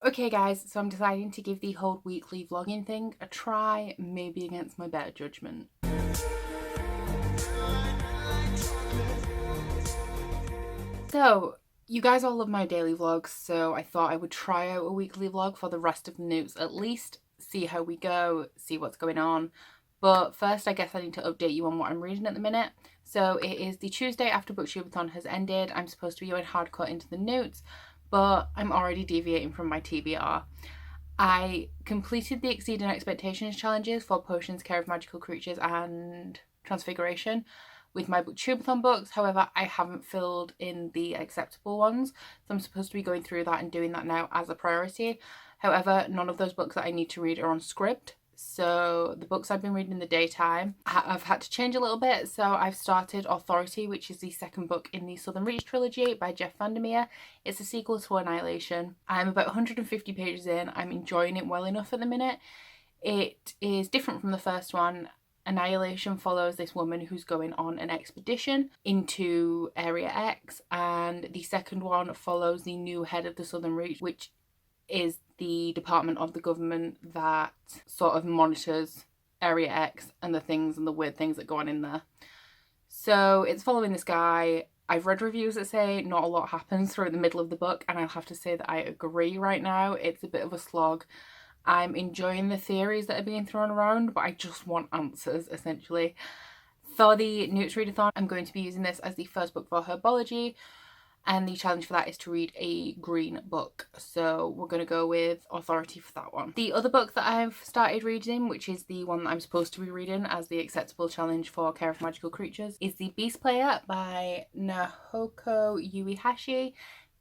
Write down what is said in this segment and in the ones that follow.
Okay guys, so I'm deciding to give the whole weekly vlogging thing a try, maybe against my better judgment. So, you guys all love my daily vlogs, so I thought I would try out a weekly vlog for the rest of the N.E.W.T.s at least, see how we go, see what's going on. But first I guess I need to update you on what I'm reading at the minute. So it is the Tuesday after Readathon has ended. I'm supposed to be going hardcore into the N.E.W.T.s, but I'm already deviating from my TBR. I completed the Exceeding Expectations challenges for Potions, Care of Magical Creatures and Transfiguration with my Readathon books. However, I haven't filled in the acceptable ones, so I'm supposed to be going through that and doing that now as a priority. However, none of those books that I need to read are on script. So the books I've been reading in the daytime, I've had to change a little bit. So I've started Authority, which is the second book in the Southern Reach trilogy by Jeff Vandermeer. It's a sequel to Annihilation. I'm about 150 pages in. I'm enjoying it well enough at the minute. It is different from the first one. Annihilation follows this woman who's going on an expedition into Area X, and the second one follows the new head of the Southern Reach, which is the department of the government that sort of monitors Area X and the things and the weird things that go on in there. So it's following this guy. I've read reviews that say not a lot happens through the middle of the book, and I'll have to say that I agree right now. It's a bit of a slog. I'm enjoying the theories that are being thrown around, but I just want answers, essentially. For the N.E.W.T.s Readathon, I'm going to be using this as the first book for Herbology, and the challenge for that is to read a green book. So we're going to go with Authority for that one. The other book that I've started reading, which is the one that I'm supposed to be reading as the acceptable challenge for Care of Magical Creatures, is The Beast Player by Nahoko Uehashi.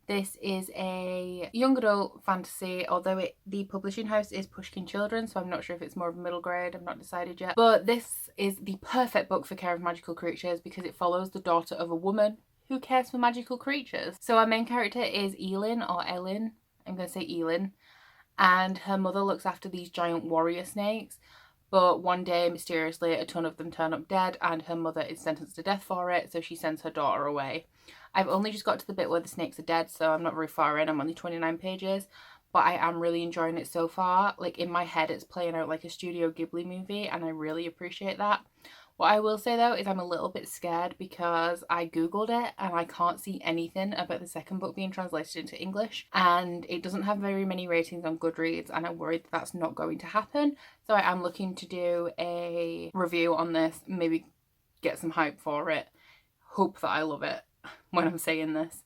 This is a young adult fantasy, although the publishing house is Pushkin Children, so I'm not sure if it's more of a middle grade, I've not decided yet. But this is the perfect book for Care of Magical Creatures because it follows the daughter of a woman who cares for magical creatures. So our main character is Elin, or Ellen, I'm going to say Elin, and her mother looks after these giant warrior snakes. But one day, mysteriously, a ton of them turn up dead and her mother is sentenced to death for it, so she sends her daughter away. I've only just got to the bit where the snakes are dead, so I'm not very far in. I'm only 29 pages, but I am really enjoying it so far. Like, in my head, it's playing out like a Studio Ghibli movie, and I really appreciate that. What I will say though is I'm a little bit scared because I googled it and I can't see anything about the second book being translated into English, and it doesn't have very many ratings on Goodreads, and I'm worried that that's not going to happen. So I am looking to do a review on this, maybe get some hype for it, hope that I love it when I'm saying this,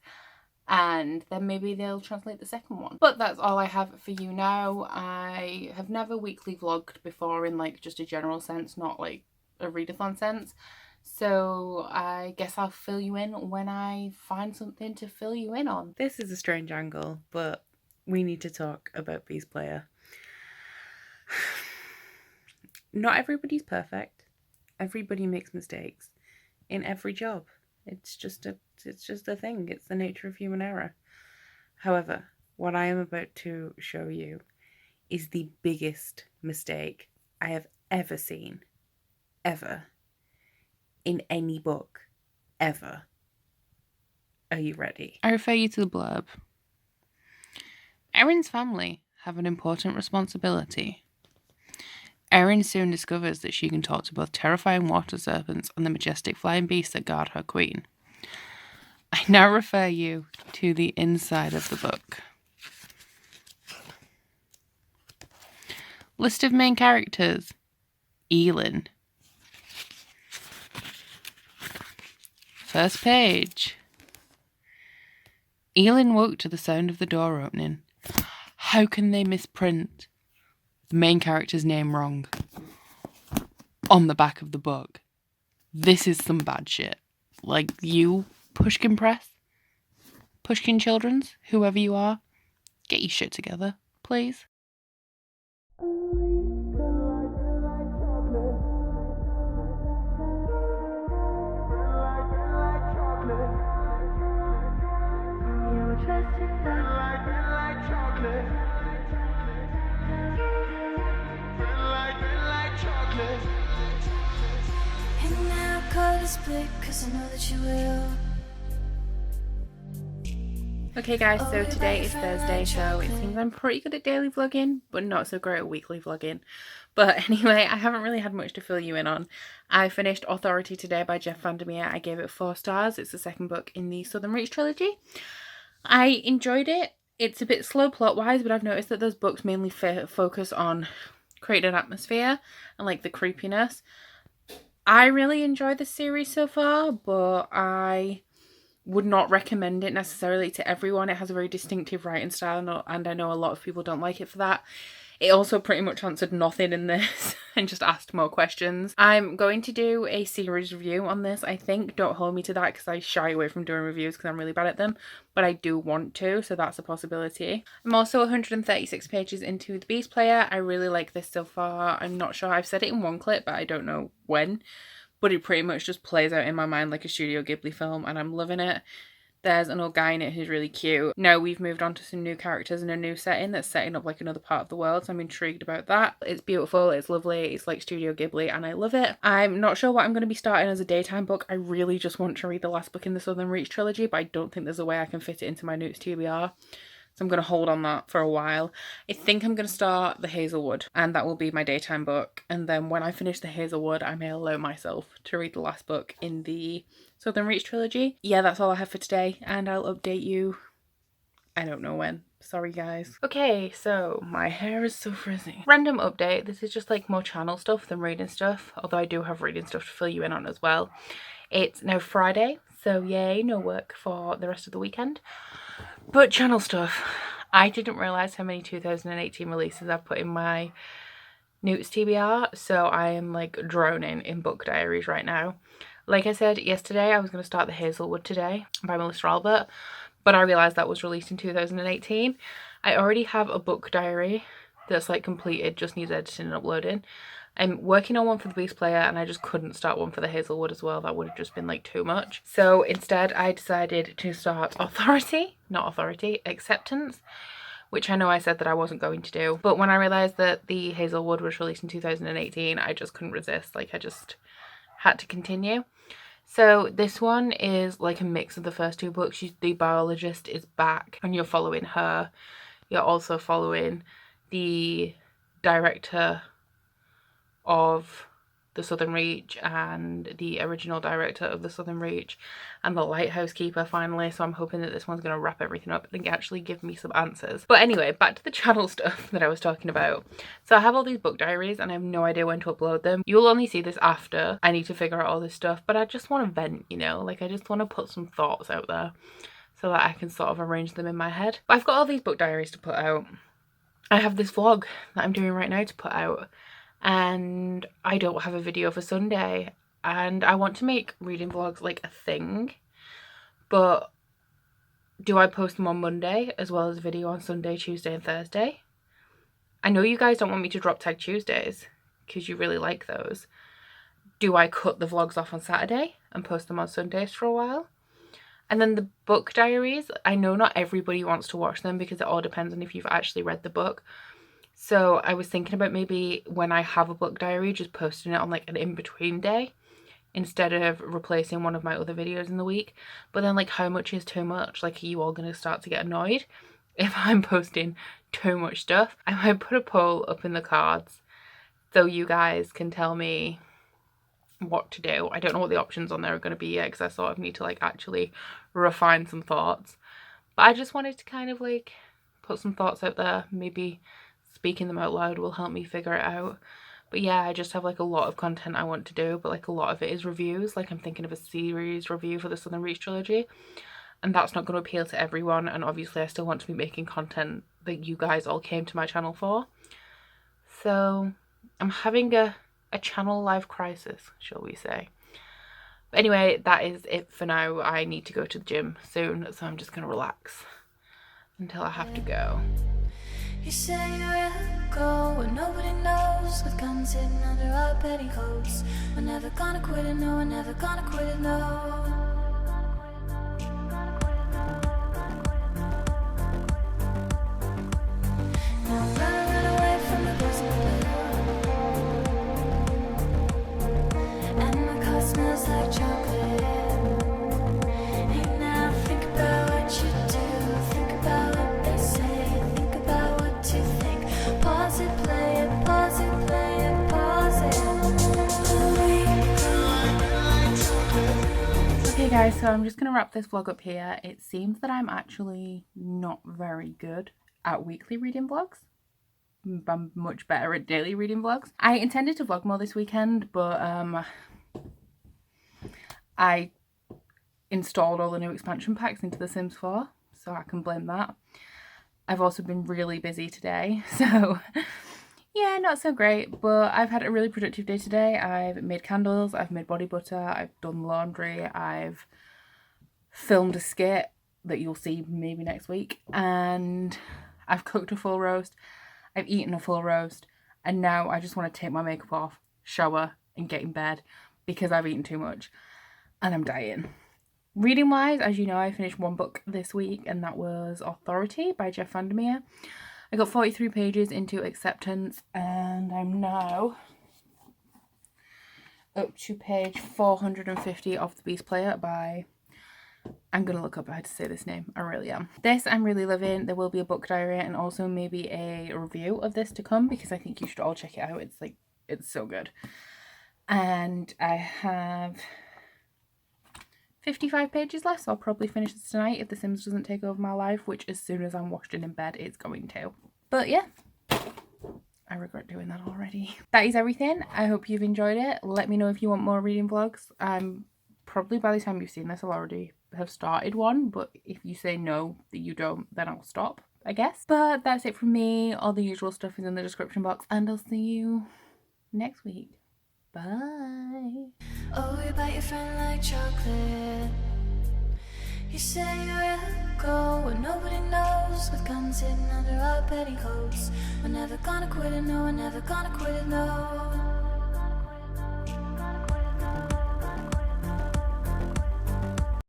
and then maybe they'll translate the second one. But that's all I have for you now. I have never weekly vlogged before in like just a general sense, not like a readathon sense, so I guess I'll fill you in when I find something to fill you in on. This is a strange angle, but we need to talk about Beast Player. Not everybody's perfect. Everybody makes mistakes in every job. It's just a thing. It's the nature of human error. However, what I am about to show you is the biggest mistake I have ever seen. Ever. In any book. Ever. Are you ready? I refer you to the blurb. Erin's family have an important responsibility. Erin soon discovers that she can talk to both terrifying water serpents and the majestic flying beasts that guard her queen. I now refer you to the inside of the book. List of main characters. Elin. First page. Elin woke to the sound of the door opening. How can they misprint the main character's name wrong on the back of the book? This is some bad shit. Like, you, Pushkin Press, Pushkin Children's, whoever you are, get your shit together, please. And now call it split, cause I know that you will. Okay guys, so today is Thursday, so it seems I'm pretty good at daily vlogging, but not so great at weekly vlogging. But anyway, I haven't really had much to fill you in on. I finished Authority today by Jeff Vandermeer. I gave it 4 stars. It's the second book in the Southern Reach trilogy. I enjoyed it. It's a bit slow plot-wise, but I've noticed that those books mainly focus on creating an atmosphere and like the creepiness. I really enjoyed the series so far, but I would not recommend it necessarily to everyone. It has a very distinctive writing style, and I know a lot of people don't like it for that. It also pretty much answered nothing in this and just asked more questions. I'm going to do a series review on this, I think. Don't hold me to that because I shy away from doing reviews because I'm really bad at them, but I do want to, so that's a possibility. I'm also 136 pages into The Beast Player. I really like this so far. I'm not sure. I've said it in one clip, but I don't know when. But it pretty much just plays out in my mind like a Studio Ghibli film, and I'm loving it. There's an old guy in it who's really cute. Now we've moved on to some new characters in a new setting that's setting up like another part of the world, so I'm intrigued about that. It's beautiful, it's lovely, it's like Studio Ghibli, and I love it. I'm not sure what I'm going to be starting as a daytime book. I really just want to read the last book in the Southern Reach trilogy, but I don't think there's a way I can fit it into my N.E.W.T.s TBR. So I'm going to hold on that for a while. I think I'm going to start The Hazelwood, and that will be my daytime book. And then when I finish The Hazelwood, I may allow myself to read the last book in the Southern Reach trilogy. Yeah, that's all I have for today, and I'll update you. I don't know when. Sorry, guys. Okay, so my hair is so frizzy. Random update. This is just like more channel stuff than reading stuff, although I do have reading stuff to fill you in on as well. It's now Friday, so yay, no work for the rest of the weekend. But channel stuff. I didn't realise how many 2018 releases I've put in my N.E.W.T.s TBR, so I am like droning in book diaries right now. Like I said yesterday, I was going to start The Hazelwood today by Melissa Albert, but I realised that was released in 2018. I already have a book diary that's like completed, just needs editing and uploading. I'm working on one for The Beast Player, and I just couldn't start one for The Hazelwood as well. That would have just been like too much. So instead I decided to start Acceptance, which I know I said that I wasn't going to do. But when I realised that The Hazelwood was released in 2018, I just couldn't resist. Like I just had to continue. So this one is like a mix of the first 2 books. The biologist is back and you're following her. You're also following the director of the Southern Reach and the original director of the Southern Reach and the lighthouse keeper finally. So I'm hoping that this one's going to wrap everything up and actually give me some answers. But anyway, back to the channel stuff that I was talking about. So I have all these book diaries and I have no idea when to upload them. You'll only see this after I need to figure out all this stuff, but I just want to vent, you know, like I just want to put some thoughts out there so that I can sort of arrange them in my head. But I've got all these book diaries to put out. I have this vlog that I'm doing right now to put out, and I don't have a video for Sunday, and I want to make reading vlogs like a thing, but do I post them on Monday as well as a video on Sunday, Tuesday and Thursday? I know you guys don't want me to drop tag Tuesdays because you really like those. Do I cut the vlogs off on Saturday and post them on Sundays for a while? And then the book diaries, I know not everybody wants to watch them because it all depends on if you've actually read the book. So I was thinking about maybe when I have a book diary, just posting it on like an in-between day instead of replacing one of my other videos in the week. But then like how much is too much? Like are you all going to start to get annoyed if I'm posting too much stuff? I might put a poll up in the cards so you guys can tell me what to do. I don't know what the options on there are going to be yet because I sort of need to like actually refine some thoughts. But I just wanted to kind of like put some thoughts out there. Maybe speaking them out loud will help me figure it out. But yeah, I just have like a lot of content I want to do, but like a lot of it is reviews. Like I'm thinking of a series review for the Southern Reach trilogy, and that's not going to appeal to everyone, and obviously I still want to be making content that you guys all came to my channel for. So I'm having a channel life crisis, shall we say. But anyway, that is it for now. I need to go to the gym soon, so I'm just going to relax until I have to go. You say you'll go where nobody knows, with guns hidden under our petticoats. We're never gonna quit it, no, we're never gonna quit it, no. Now run away from the prison below, and my car smells like chocolate. Hey now think about what you do. guys, so I'm just going to wrap this vlog up here. It seems that I'm actually not very good at weekly reading vlogs. I'm much better at daily reading vlogs. I intended to vlog more this weekend, but I installed all the new expansion packs into The Sims 4, so I can blame that. I've also been really busy today, so yeah, not so great, but I've had a really productive day today. I've made candles, I've made body butter, I've done laundry, I've filmed a skit that you'll see maybe next week, and I've cooked a full roast, I've eaten a full roast, and now I just want to take my makeup off, shower, and get in bed because I've eaten too much and I'm dying. Reading wise, as you know, I finished one book this week, and that was Authority by Jeff Vandermeer. I got 43 pages into Acceptance, and I'm now up to page 450 of The Beast Player by... I'm going to look up how to say this name. I really am. This I'm really loving. There will be a book diary and also maybe a review of this to come because I think you should all check it out. It's so good. And I have 55 pages left, so I'll probably finish this tonight if The Sims doesn't take over my life, which as soon as I'm washed and in bed, it's going to. But yeah, I regret doing that already. That is everything. I hope you've enjoyed it. Let me know if you want more reading vlogs. Probably by the time you've seen this, I'll already have started one, but if you say no, that you don't, then I'll stop, I guess. But that's it from me. All the usual stuff is in the description box, and I'll see you next week. Bye. Oh, you bite your friend like chocolate. You say you're a go when nobody knows, with guns hidden under our petticoats. We're never gonna quit it, no, we're never gonna quit it, no.